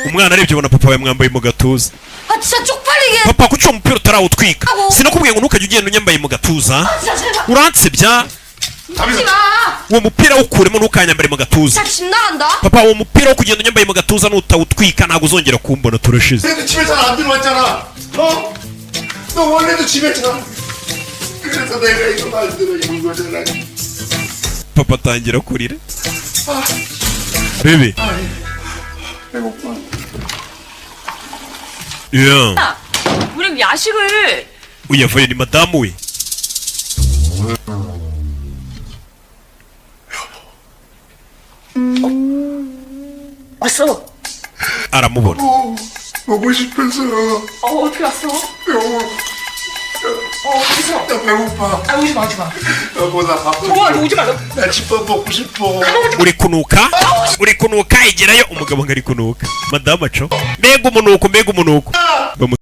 umwana arebye abona papa yamwambaye mu gatuza. 아 진짜 쪽팔리게. papa kuki uwo mupira utarawutwika? sinakubwiye ngo ntukajye ugenda unyambaye mu gatuza? uransebya? uwo mupira wukuremo ntukanyambare mu gatuza. 집 나간다. papa uwo mupira wo kugenda unyambaye mu gatuza nutawutwika ntabwo uzongera kumbona turashize. 그래도 집에 잘 안 들어왔잖아. 어? 너 원래도 집에 잘. 그래서 내가 이거 만들어 입은 거잖아. papa atangira kurira. bebe. 배고파. 야. 우리 야식을. uyavuye ni madamu we. 왔어. aramubona. 보고 싶어서. 어떻게 왔어? 그래서. 나 배고파. 아 오지 마 오지 마. 여보 나 밥. 오지 마. 나 집밥 먹고 싶어. uri kunuka igerayo umugabo ngo ari kunuka. madamu aco mbega umunuko